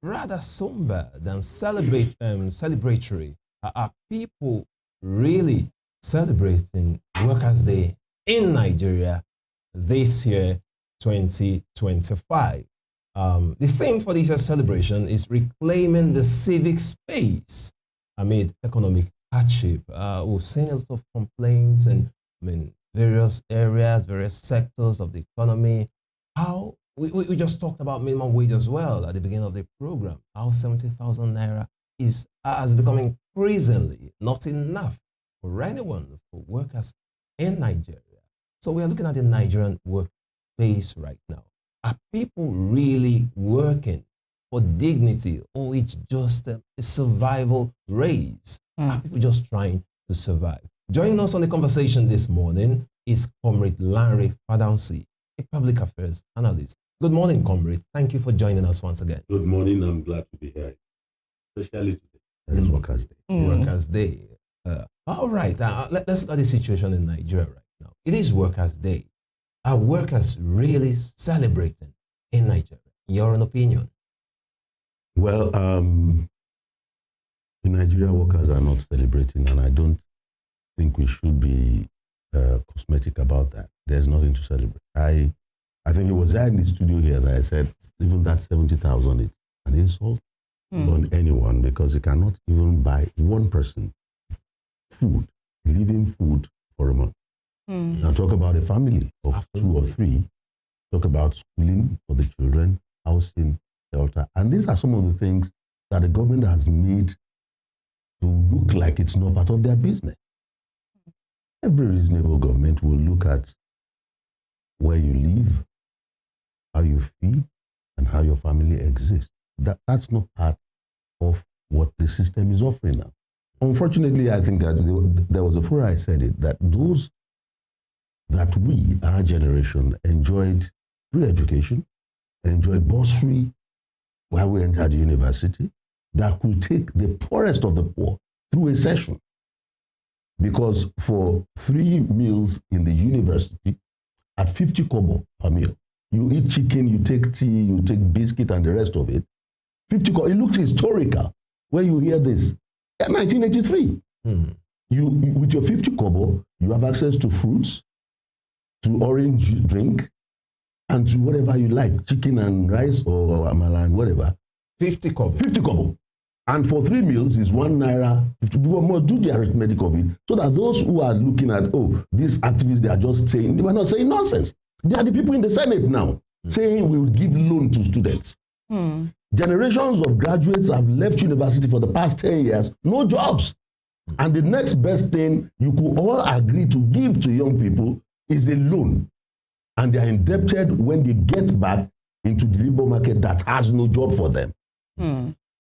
rather somber than celebratory. Are people really celebrating Workers' Day in Nigeria this year, 2025? The theme for this year's celebration is reclaiming the civic space amid economic hardship. We've seen a lot of complaints and various areas, various sectors of the economy. How we just talked about minimum wage as well at the beginning of the program. How 70,000 naira has become increasingly not enough for anyone, for workers in Nigeria. So we are looking at the Nigerian workplace right now. Are people really working for dignity, or it's just a survival race? Are people just trying to survive? Joining us on the conversation this morning is Comrade Larry Fadansi, a public affairs analyst. Good morning, Comrade. Thank you for joining us once again. Good morning. I'm glad to be here, especially today. That is Workers' Day. Workers' Day. All right. Let's look at the situation in Nigeria right now. It is Workers' Day. Are workers really celebrating in Nigeria? Your own opinion? Well, in Nigeria, workers are not celebrating, and I don't think we should be cosmetic about that. There's nothing to celebrate. I think it was there in the studio here that I said, even that 70,000 is an insult on anyone, because you cannot even buy one person food, living food for a month. Now talk about a family of 2 or 3. Talk about schooling for the children, housing, shelter. And these are some of the things that the government has made to look like it's not part of their business. Every reasonable government will look at where you live, how you feed, and how your family exists. That's not part of what the system is offering now. Unfortunately, I think that there was a furor I said it, that those that we, our generation, enjoyed free education, enjoyed bursary while we entered university, that could take the poorest of the poor through a session. Because for 3 meals in the university, at 50 kobo per meal, you eat chicken, you take tea, you take biscuit and the rest of it, 50 kobo, it looks historical when you hear this. 1983, you with your 50 kobo, you have access to fruits, to orange drink, and to whatever you like, chicken and rice or amala and whatever. 50 kobo. 50 kobo. And for 3 meals is 1 naira. People must do the arithmetic of it, so that those who are looking at, these activists, they are just saying, they are not saying nonsense. They are the people in the Senate now saying we will give loan to students. Generations of graduates have left university for the past 10 years, no jobs. And the next best thing you could all agree to give to young people is a loan. And they are indebted when they get back into the labor market that has no job for them.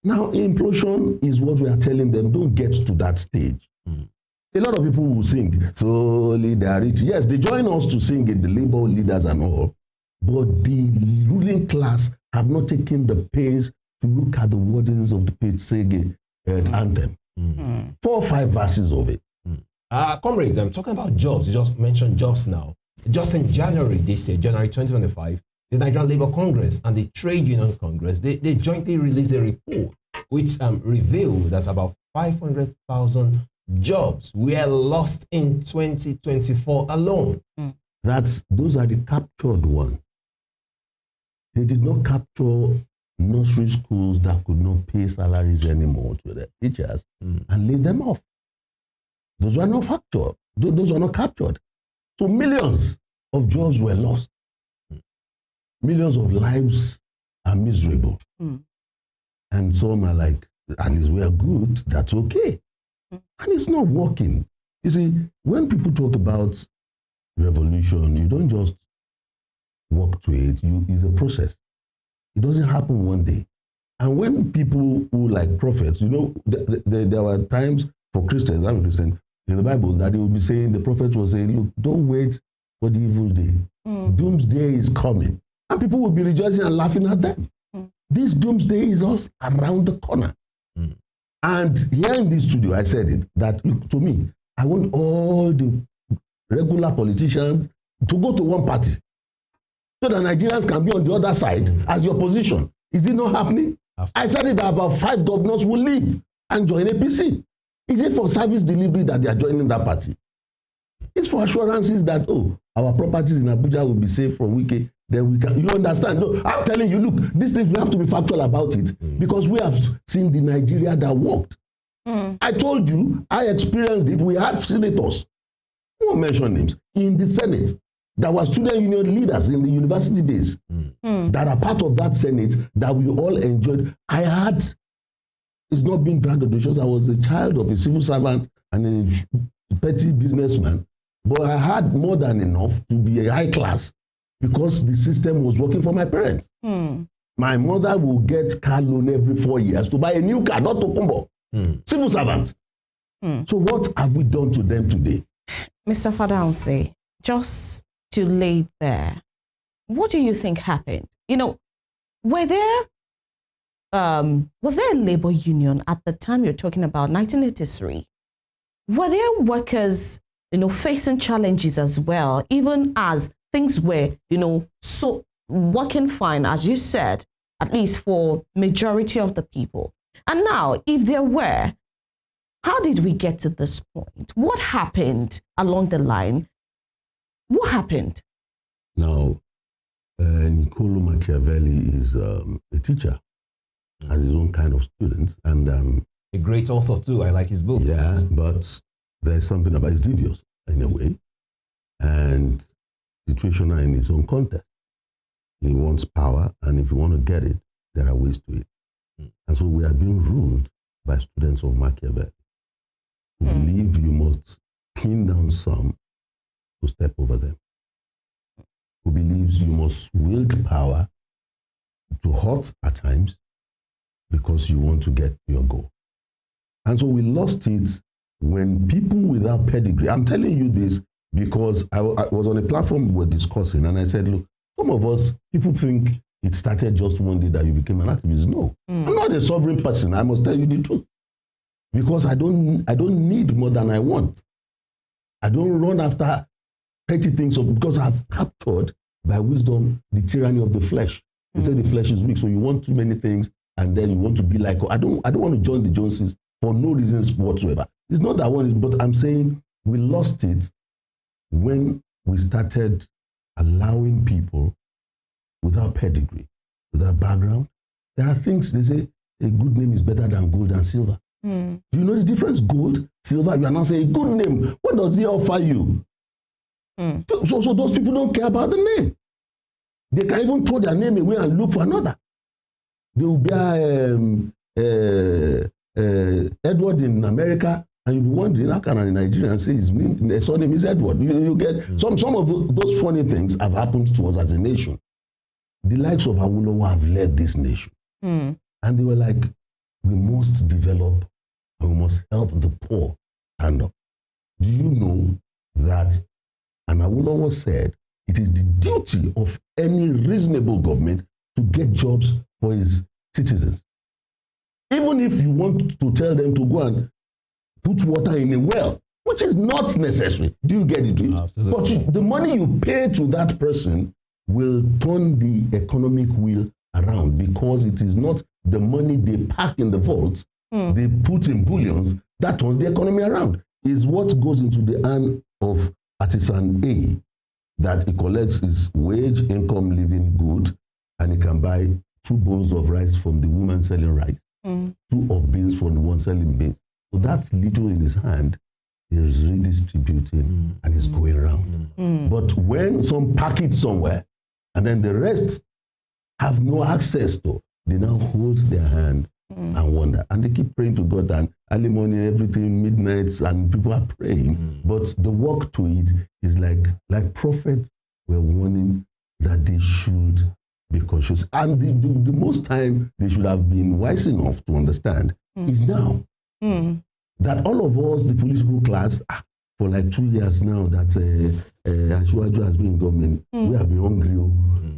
Now, implosion is what we are telling them, don't get to that stage. A lot of people will sing solidarity. Yes, they join us to sing it, the labor leaders and all, but the ruling class have not taken the pains to look at the wordings of the Petsege anthem. 4 or 5 verses of it. Comrade, I'm talking about jobs. You just mentioned jobs now. Just in January this year, January 2025, the Nigerian Labour Congress and the Trade Union Congress, they jointly released a report which revealed that about 500,000 jobs were lost in 2024 alone. Those are the captured ones. They did not capture nursery schools that could not pay salaries anymore to their teachers and lay them off. Those were not factured. Those were not captured. So millions of jobs were lost. Millions of lives are miserable. And some are like, at least we are good, that's okay. And it's not working. You see, when people talk about revolution, you don't just walk to it. It's a process. It doesn't happen one day. And when people who like prophets, there were times for Christians, I'm a Christian, in the Bible, that they would be saying, the prophet was saying, look, don't wait for the evil day. Doomsday is coming. And people will be rejoicing and laughing at them. This doomsday is just around the corner. And here in this studio, I said it, that look, to me, I want all the regular politicians to go to one party so that Nigerians can be on the other side as your position. Is it not happening? I said it that about 5 governors will leave and join APC. Is it for service delivery that they are joining that party? It's for assurances that, oh, our properties in Abuja will be safe from Wike. Then we can, you understand? No, I'm telling you, look, these things, we have to be factual about it because we have seen the Nigeria that worked. I told you, I experienced it. We had senators, I won't mention names, in the Senate that were student union leaders in the university days that are part of that Senate that we all enjoyed. I had, it's not being braggadocious, I was a child of a civil servant and a petty businessman, but I had more than enough to be a high class because the system was working for my parents. My mother will get car loan every 4 years to buy a new car, not Tokumbo. Civil servant. So what have we done to them today? Mr. Fadanse, just to lay there, what do you think happened? You know, was there a labor union at the time you're talking about, 1983? Were there workers, facing challenges as well, even as things were, so working fine, as you said, at least for majority of the people? And now, if there were, how did we get to this point? What happened along the line? What happened? Now, Niccolo Machiavelli is a teacher, has his own kind of students, and a great author too. I like his books. Yeah, but there's something about his devious in a way, and situational in his own context. He wants power, and if you want to get it, there are ways to it. And so we are being ruled by students of Machiavelli who believe you must pin down some to step over them, who believes you must wield power to hurt at times because you want to get your goal. And so we lost it when people without pedigree, I'm telling you this because I was on a platform we were discussing, and I said, look, some of us, people think it started just one day that you became an activist. No, I'm not a sovereign person. I must tell you the truth. Because I don't need more than I want. I don't run after petty things because I've captured by wisdom the tyranny of the flesh. They say the flesh is weak, so you want too many things, and then you want to be like, I don't want to join the Joneses for no reasons whatsoever. It's not that one, but I'm saying we lost it when we started allowing people without pedigree, without background. There are things, they say, a good name is better than gold and silver. Do you know the difference? Gold, silver, you are now saying a good name. What does he offer you? So those people don't care about the name. They can even throw their name away and look for another. They will be Edward in America, and you'll be wondering, how can a Nigerian say his name is Edward? You get some of those funny things have happened to us as a nation. The likes of Awolowo have led this nation. And they were like, we must develop and we must help the poor stand up. Do you know that, and Awolowo said, it is the duty of any reasonable government to get jobs for his citizens. Even if you want to tell them to go and put water in a well, which is not necessary. Do you get it? Absolutely. But the money you pay to that person will turn the economic wheel around, because it is not the money they pack in the vaults, they put in bullions, that turns the economy around. Is what goes into the hand of artisan A, that he collects his wage, income, living good, and he can buy 2 bowls of rice from the woman selling rice, 2 of beans from the one selling beans. So that's little in his hand, he's redistributing and he's going around. But when some pack it somewhere, and then the rest have no access to, they now hold their hand and wonder. And they keep praying to God, and early morning, everything, midnights, and people are praying. But the work to it is like prophets were warning that they should be conscious. And the most time they should have been wise enough to understand is now. That all of us, the political class, for like 2 years now that Ashwaju has been in government, we have been hungry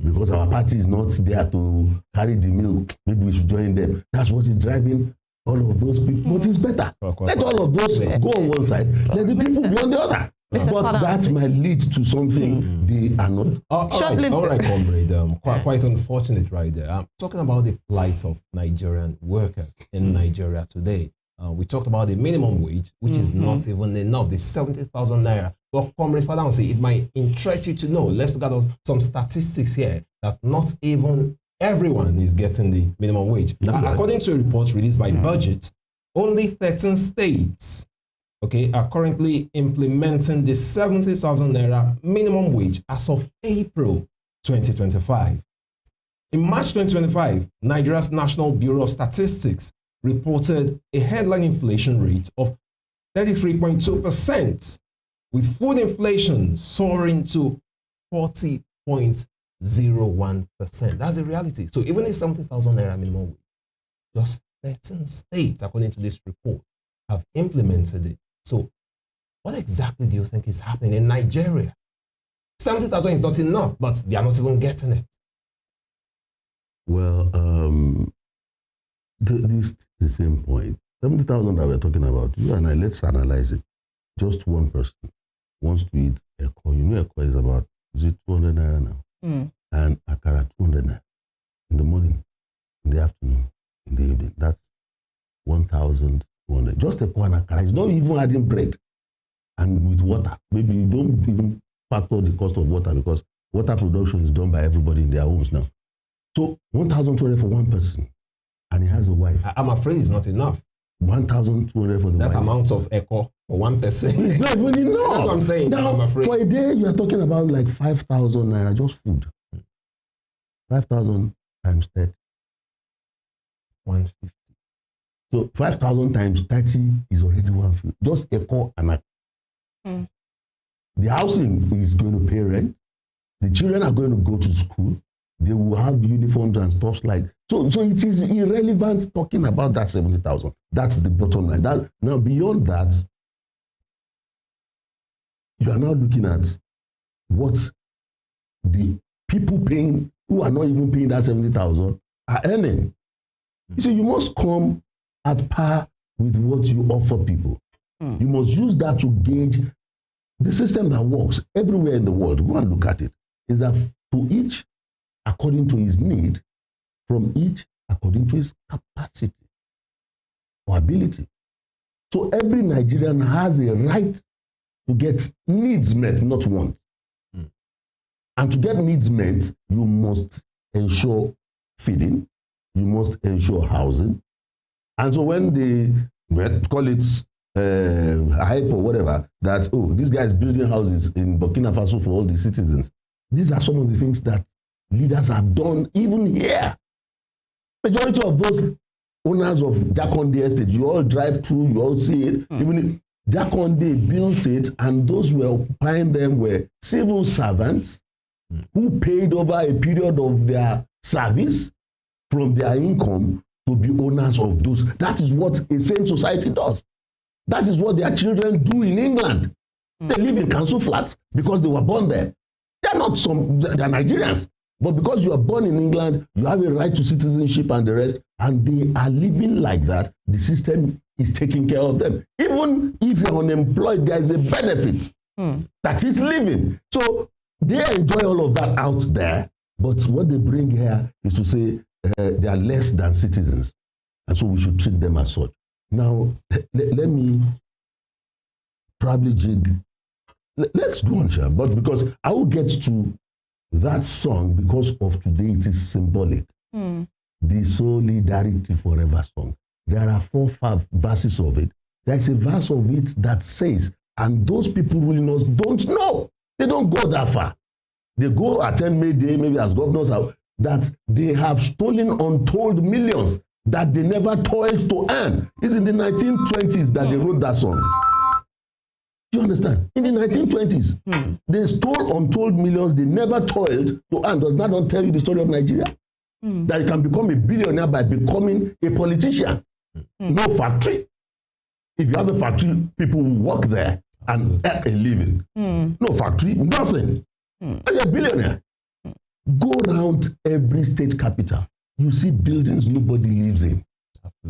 because our party is not there to carry the milk. Maybe we should join them. That's what is driving all of those people. But it's better. Let all of those go on one side. Let the people be on the other. Mr. But that might lead to something they are not. All right, comrade. Quite unfortunate right there. I'm talking about the plight of Nigerian workers in Nigeria today. We talked about the minimum wage, which is not even enough, the 70,000 naira. But comrade Fadansi, it might interest you to know. Let's look at some statistics here. That not even everyone is getting the minimum wage. According to a report released by Budget, only 13 states, are currently implementing the 70,000 naira minimum wage as of April 2025. In March 2025, Nigeria's National Bureau of Statistics reported a headline inflation rate of 33.2%, with food inflation soaring to 40.01%. That's the reality. So even a 70,000 naira minimum wage, just 13 states, according to this report, have implemented it. So what exactly do you think is happening in Nigeria? 70,000 is not enough, but they are not even getting it. Well, this the same point. 70,000 that we're talking about, you and I, let's analyze it. Just one person wants to eat eko. You know, eko is about, is it 200 naira now? And akara 200 naira in the morning, in the afternoon, in the evening. That's 1,200. Just eko and akara. It's not even adding bread and with water. Maybe you don't even factor the cost of water because water production is done by everybody in their homes now. So 1,200 for one person, and he has a wife. I'm afraid it's not enough. 1,200 for the wife. That amount of echo for one person. It's not even enough. That's what I'm saying. Now, I'm afraid. for a day, you are talking about like 5,000 naira, just food. 5,000 times 30. 150. So 5,000 times 30 is already 150. Just echo and a. The housing is going to pay rent. The children are going to go to school. They will have uniforms and stuff like so it is irrelevant talking about that 70,000. That's the bottom line. Now beyond that, you are now looking at what the people paying who are not even paying that 70,000 are earning. You see, you must come at par with what you offer people. You must use that to gauge the system that works everywhere in the world. Go and look at it. Is that to each according to his need, from each according to his capacity or ability. So every Nigerian has a right to get needs met, not wants. And to get needs met, you must ensure feeding, you must ensure housing. And so when they call it hype or whatever, that, oh, this guy is building houses in Burkina Faso for all the citizens. These are some of the things that leaders have done even here. Majority of those owners of Jakonde Estate, you all drive through, you all see it. Even if Jakonde built it, and those who were occupying them were civil servants who paid over a period of their service from their income to be owners of those. That is what a sane society does. That is what their children do in England. They live in council flats because they were born there. They're not they're Nigerians. But because you are born in England, you have a right to citizenship and the rest, and they are living like that. The system is taking care of them. Even if you're unemployed, there is a benefit that is living. So they enjoy all of that out there, but what they bring here is to say they are less than citizens, and so we should treat them as such. Now, let me probably jig. Let's go on, Sha, but because I will get to that song because of today, it is symbolic. The Solidarity Forever song. There are 4 verses of it. There's a verse of it that says, and those people ruling us don't know. They don't go that far. They go attend May Day, maybe as governors, that they have stolen untold millions that they never toiled to earn. It's in the 1920s that they wrote that song. Do you understand? In the 1920s, they stole untold millions they never toiled to earn. Does that not tell you the story of Nigeria? That you can become a billionaire by becoming a politician. No factory. If you have a factory, people will work there and earn a living. No factory, nothing. And you're a billionaire. Go around every state capital. You see buildings nobody lives in.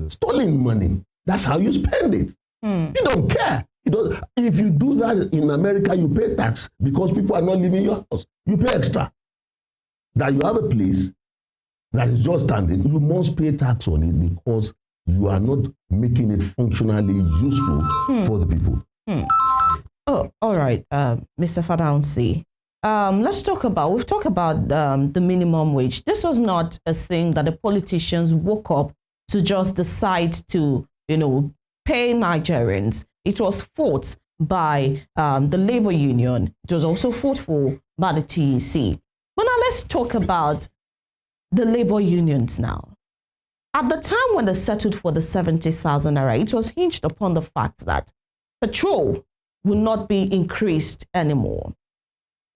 Stolen money. That's how you spend it. You don't care. If you do that in America, you pay tax because people are not leaving your house. You pay extra. That you have a place that is just standing, you must pay tax on it because you are not making it functionally useful for the people. Oh, all right, Mr. Fadaunsi. We've talked about the minimum wage. This was not a thing that the politicians woke up to just decide to, pay Nigerians. It was fought by the labor union. It was also fought for by the TEC. But now let's talk about the labor unions now. At the time when they settled for the 70,000 naira, it was hinged upon the fact that petrol will not be increased anymore.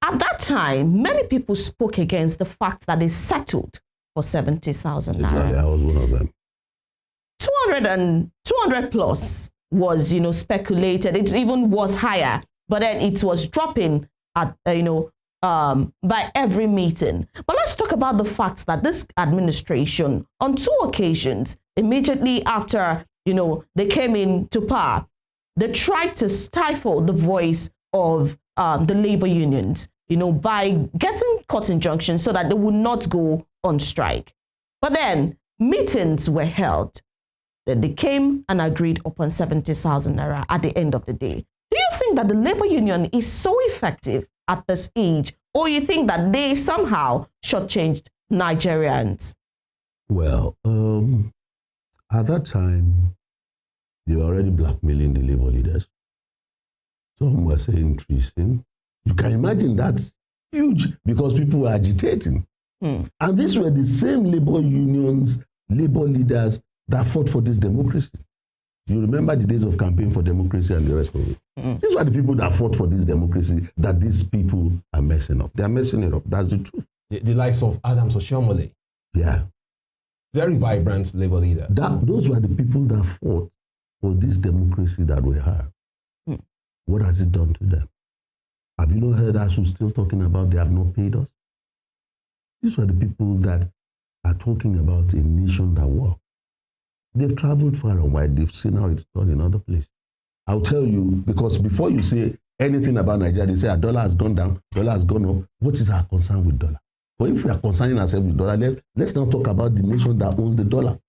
At that time, many people spoke against the fact that they settled for 70,000 naira. I was one of them. 200 plus was, speculated. It even was higher, but then it was dropping at, by every meeting. But let's talk about the fact that this administration, on 2 occasions, immediately after, they came into power, they tried to stifle the voice of the labor unions, by getting court injunctions so that they would not go on strike. But then meetings were held. They came and agreed upon 70,000 naira at the end of the day. Do you think that the labor union is so effective at this age, or you think that they somehow shortchanged Nigerians? Well, at that time, they were already blackmailing the labor leaders. Some were saying increasing. You can imagine that's huge because people were agitating. And these were the same labor unions, labor leaders that fought for this democracy. You remember the days of campaign for democracy and the rest of it. These were the people that fought for this democracy that these people are messing up. They are messing it up. That's the truth. The likes of Adams Oshiomhole. Yeah. Very vibrant labor leader. Those were the people that fought for this democracy that we have. What has it done to them? Have you not heard us who still talking about they have not paid us? These were the people that are talking about a nation that works. They've traveled far and wide. They've seen how it's done in other places. I'll tell you, because before you say anything about Nigeria, they say our dollar has gone down, dollar has gone up. What is our concern with dollar? But if we are concerning ourselves with dollar, let's now talk about the nation that owns the dollar.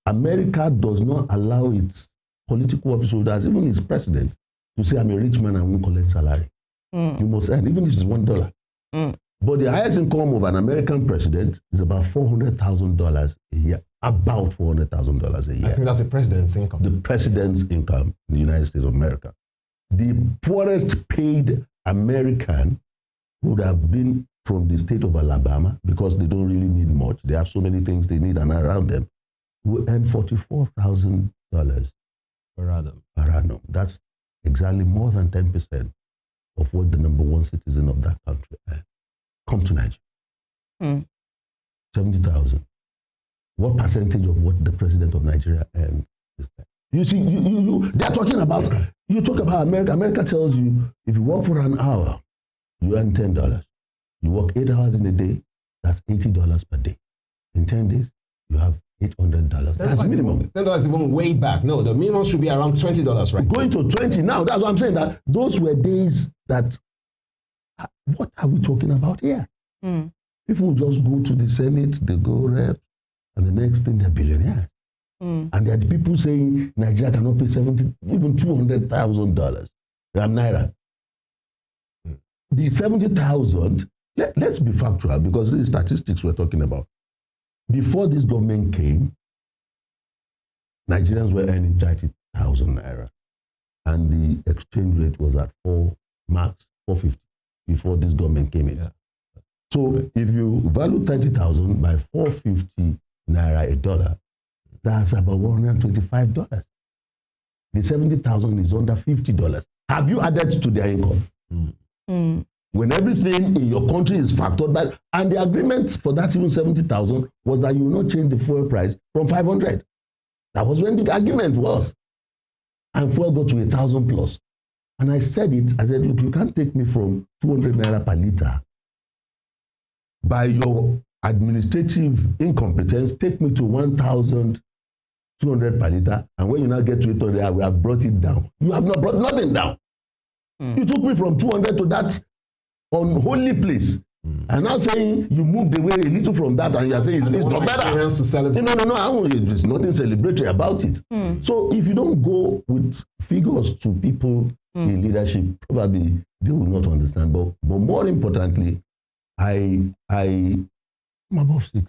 America does not allow its political office holders, even its president, to say, I'm a rich man and won't collect salary. You must earn, even if it's $1. But the highest income of an American president is about $400,000 a year. About $400,000 a year. I think that's the president's income. The president's income in the United States of America. The poorest paid American would have been from the state of Alabama because they don't really need much. They have so many things they need and around them. Will earn $44,000 per annum. That's exactly more than 10% of what the #1 citizen of that country earns. Come to Nigeria. 70,000. What percentage of what the president of Nigeria earns is that? You see, they're talking about, you talk about America. America tells you, if you work for an hour, you earn $10. You work 8 hours in a day, that's $80 per day. In 10 days, you have $800. That's minimum. $10 is even way back. No, the minimum should be around $20, right? Going to 20 now. That's what I'm saying. That those were days that, what are we talking about here? People just go to the Senate, they go rep, and the next thing they're billionaires. And there are the people saying Nigeria cannot pay even $200,000 naira. The 70,000, let's be factual because these statistics we're talking about. Before this government came, Nigerians were earning 30,000 naira. And the exchange rate was at max 450 before this government came in. So if you value 30,000 by 450 naira a dollar, that's about $125. The 70,000 is under $50. Have you added to their income? When everything in your country is factored by, and the agreement for that even 70,000 was that you will not change the fuel price from 500. That was when the argument was. And fuel got to 1,000 plus. And I said, look, you can't take me from 200 naira per liter. By your administrative incompetence, take me to 1,000 200 per liter, and when you now get to 800, we have brought it down. You have not brought nothing down. You took me from 200 to that unholy place. And now saying you moved away a little from that, and you are saying it's not better. To celebrate. No. There's nothing celebratory about it. So if you don't go with figures to people in leadership, probably they will not understand. But more importantly, I'm above 60.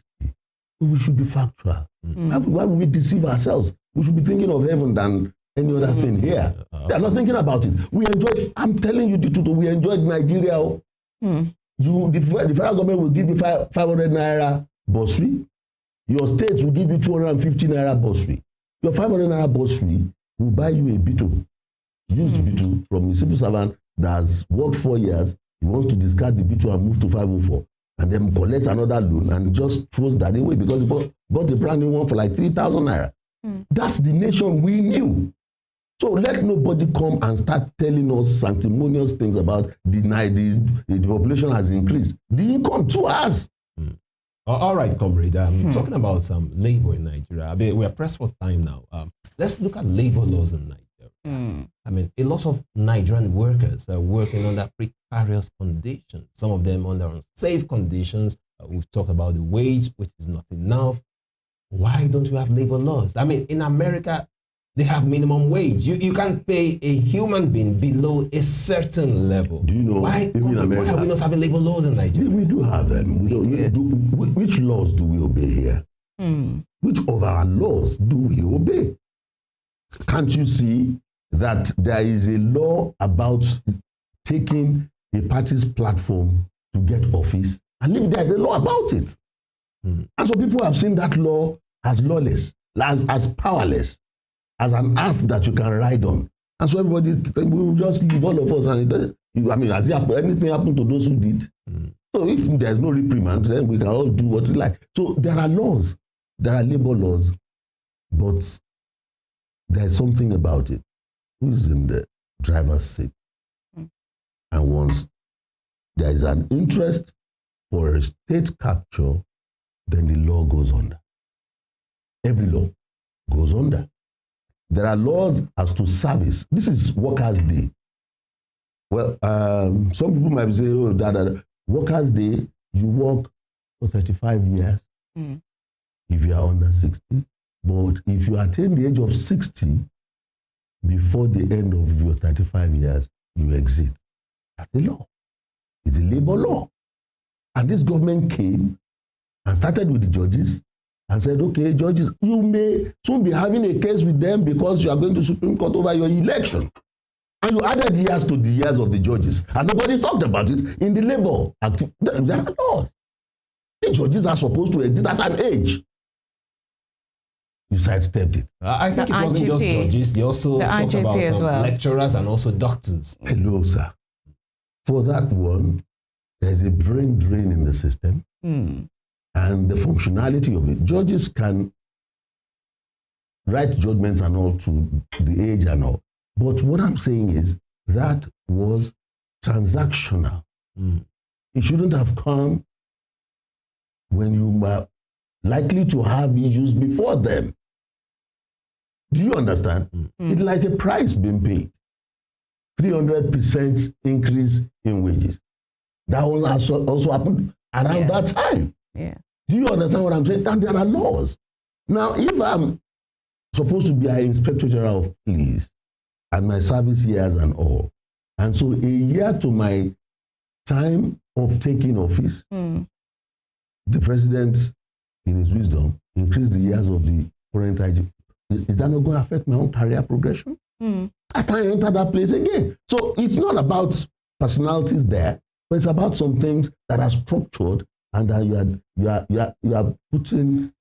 We should be factual. Why would we deceive ourselves? We should be thinking of heaven than any other thing here. They're not thinking about it. We enjoyed, I'm telling you the truth, we enjoyed Nigeria. The federal government will give you 500 naira bursary. Your states will give you 250 naira bursary. Your 500 naira bursary will buy you a beetle, used beetle from a civil servant that has worked 4 years. He wants to discard the beetle and move to 504, and then collects another loan and just throws that away because he bought a brand new one for like 3,000 naira. That's the nation we knew. So let nobody come and start telling us sanctimonious things about the population has increased. The income too has. All right, comrade. Talking about some labor in Nigeria. I mean, we are pressed for time now. Let's look at labor laws in Nigeria. I mean, a lot of Nigerian workers are working under precarious conditions. Some of them under unsafe conditions. We've talked about the wage, which is not enough. Why don't you have labor laws? I mean, in America, they have minimum wage. You can't pay a human being below a certain level. Do you know? Why are we not having labor laws in Nigeria? We do have them. Which laws do we obey here? Which of our laws do we obey? Can't you see that there is a law about taking a party's platform to get office? And there is a law about it. And so people have seen that law as lawless, as powerless, as an ass that you can ride on. And so everybody will just leave all of us. And has anything happened to those who did? So if there's no reprimand, then we can all do what we like. So there are laws, there are labor laws, but there's something about it. Who is in the driver's seat? And once there is an interest for a state capture, then the law goes under. Every law goes under. There are laws as to service. This is Workers' Day. Well, some people might say, oh, that Workers' Day, you work for 35 years if you are under 60. But if you attain the age of 60, before the end of your 35 years, you exit. That's a law. It's a labor law. And this government came and started with the judges and said, okay, judges, you may soon be having a case with them because you are going to Supreme Court over your election. And you added years to the years of the judges. And nobody's talked about it in the labor. There are laws. The judges are supposed to exit at an age. You sidestepped it. I think it wasn't just judges. They also talked about some lecturers and also doctors. Hello, sir. For that one, there's a brain drain in the system. And the functionality of it. Judges can write judgments and all to the age and all. But what I'm saying is that was transactional. It shouldn't have come when you were likely to have issues before them. Do you understand? It's like a price being paid. 300% increase in wages. That also happened around that time. Do you understand what I'm saying? And there are laws. Now, if I'm supposed to be an Inspector General of Police and my service years and all, and so a year to my time of taking office, the president, in his wisdom, increased the years of the current IG. Is that not going to affect my own career progression? I can't enter that place again. So it's not about personalities there, but it's about some things that are structured and that you are putting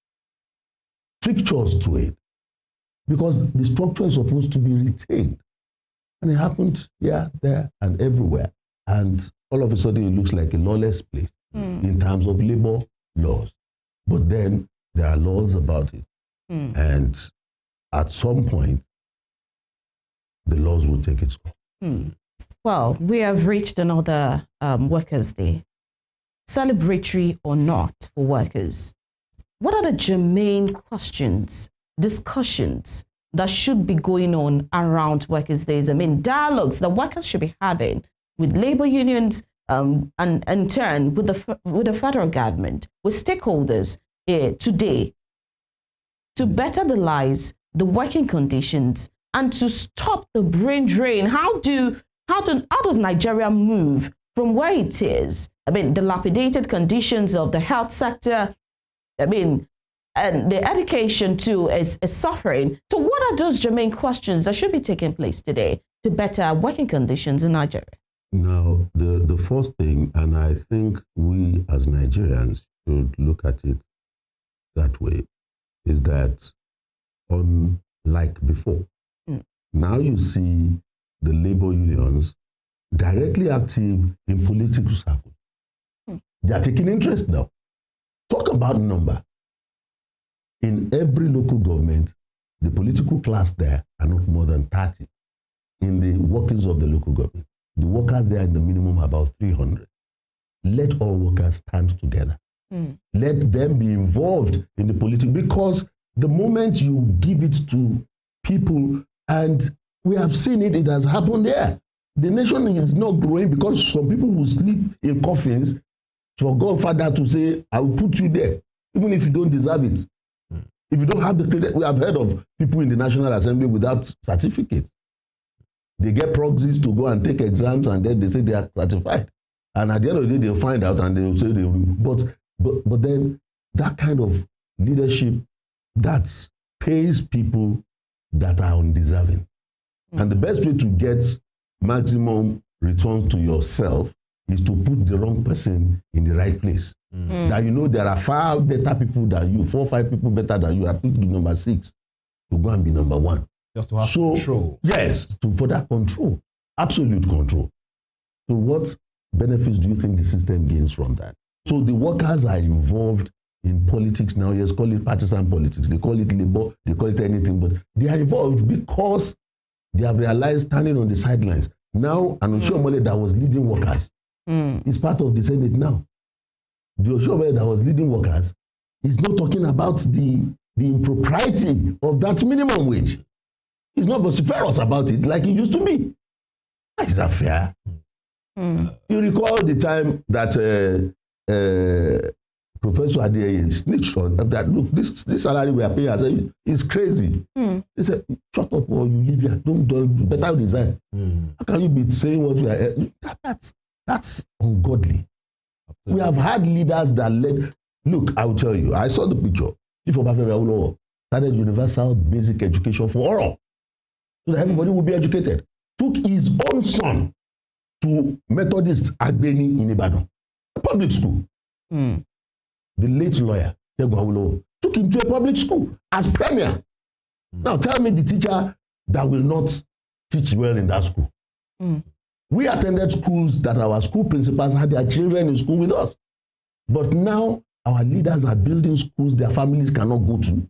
strictures to it, because the structure is supposed to be retained. And it happened here, there, and everywhere. And all of a sudden, it looks like a lawless place in terms of labor laws. But then there are laws about it. And at some point, the laws will take its course. Well, we have reached another Workers' Day. Celebratory or not for workers, what are the germane questions discussions that should be going on around Workers' Days? I mean, dialogues that workers should be having with labor unions and in turn with the federal government, with stakeholders today to better the lives, the working conditions, and to stop the brain drain. How does Nigeria move from where it is? I mean, dilapidated conditions of the health sector, I mean, and the education too is suffering. So what are those germane questions that should be taking place today to better working conditions in Nigeria? Now, the first thing, and I think we as Nigerians should look at it that way, is that unlike before, now you see the labor unions directly active in political circles. They are taking interest now. Talk about number. In every local government, the political class there are not more than 30 in the workings of the local government. The workers there in the minimum about 300. Let all workers stand together. Let them be involved in the politics, because the moment you give it to people, and we have seen it, it has happened there. The nation is not growing because some people will sleep in coffins for Godfather to say, I will put you there, even if you don't deserve it. If you don't have the credit, we have heard of people in the National Assembly without certificates. They get proxies to go and take exams, and then they say they are certified. And at the end of the day, they'll find out and they'll say they will. But then that kind of leadership that pays people that are undeserving. And the best way to get maximum returns to yourself is to put the wrong person in the right place. That you know there are far better people than you, 4 or 5 people better than you. I put you number 6 to go and be number 1. Just to have control. Yes, for that control, absolute control. So what benefits do you think the system gains from that? So the workers are involved in politics now. Yes, call it partisan politics. They call it labor. They call it anything. But they are involved because they have realized, standing on the sidelines. Now, and Oshiomhole that was leading workers is part of the Senate now. The Oshiomhole that was leading workers is not talking about the impropriety of that minimum wage. He's not vociferous about it like he used to be. Is that fair? You recall the time that Professor Adeyeye snitched on that. Look, this salary we are paying, I said, it's crazy. He said, shut up or you leave here. Don't better design. How can you be saying what we are? That's ungodly. Absolutely. We have had leaders that led. Look, I will tell you, I saw the picture. Chief Obafemi Awolowo started universal basic education for all, so that everybody will be educated. Took his own son to Methodist Agbeni in Ibadan, a public school. The late lawyer, Segun Awolowo, took him to a public school as premier. Now tell me the teacher that will not teach well in that school. We attended schools that our school principals had their children in school with us. But now our leaders are building schools their families cannot go to.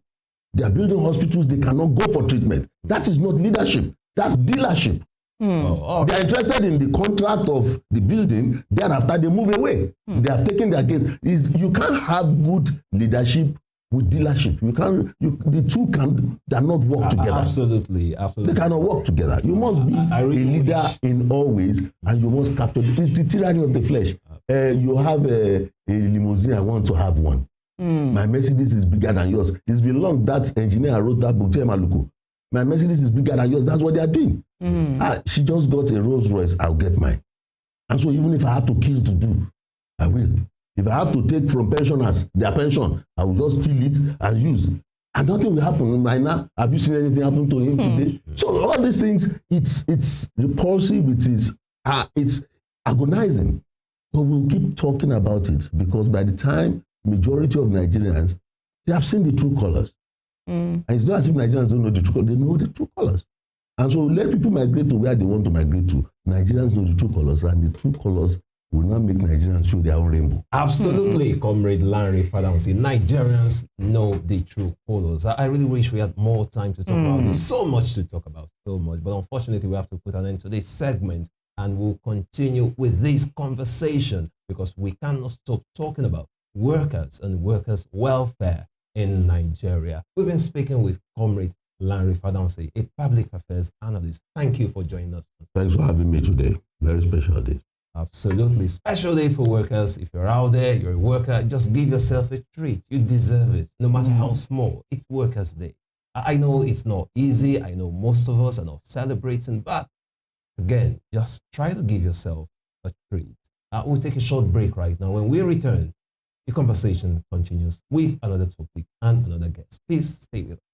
They are building hospitals they cannot go for treatment. That is not leadership. That's dealership. They are interested in the contract of the building. Thereafter, they move away. They have taken their case. You can't have good leadership with dealership. The two cannot work together. Absolutely. They cannot work together. You must be a leader in all ways, and you must capture. It's the tyranny of the flesh. You have a limousine. I want to have one. My Mercedes is bigger than yours. It's been long that engineer wrote that book, Maluku. My Mercedes is bigger than yours. That's what they are doing. She just got a Rolls Royce. I'll get mine. And so even if I have to kill to do, I will. If I have to take from pensioners their pension, I will just steal it and use. And nothing will happen. Now, have you seen anything happen to him today? So all these things, it's repulsive. It's agonizing. But we'll keep talking about it because by the time majority of Nigerians, they have seen the true colors. And it's not as if Nigerians don't know the true colors. They know the true colors. And so let people migrate to where they want to migrate to. Nigerians know the true colors, and the true colors will not make Nigerians show their own rainbow. Absolutely, Comrade Larry Fadansi. Nigerians know the true colors. I really wish we had more time to talk about this. So much to talk about, so much. But unfortunately, we have to put an end to this segment, and we'll continue with this conversation because we cannot stop talking about workers and workers' welfare in Nigeria. We've been speaking with Comrade Larry Fadansi, a public affairs analyst. Thank you for joining us. Thanks for having me today. Very special day. Absolutely. Special day for workers. If you're out there, you're a worker, just give yourself a treat. You deserve it, no matter how small. It's Workers' Day. I know it's not easy. I know most of us are not celebrating, but again, just try to give yourself a treat. We'll take a short break right now. When we return, the conversation continues with another topic and another guest. Please stay with us.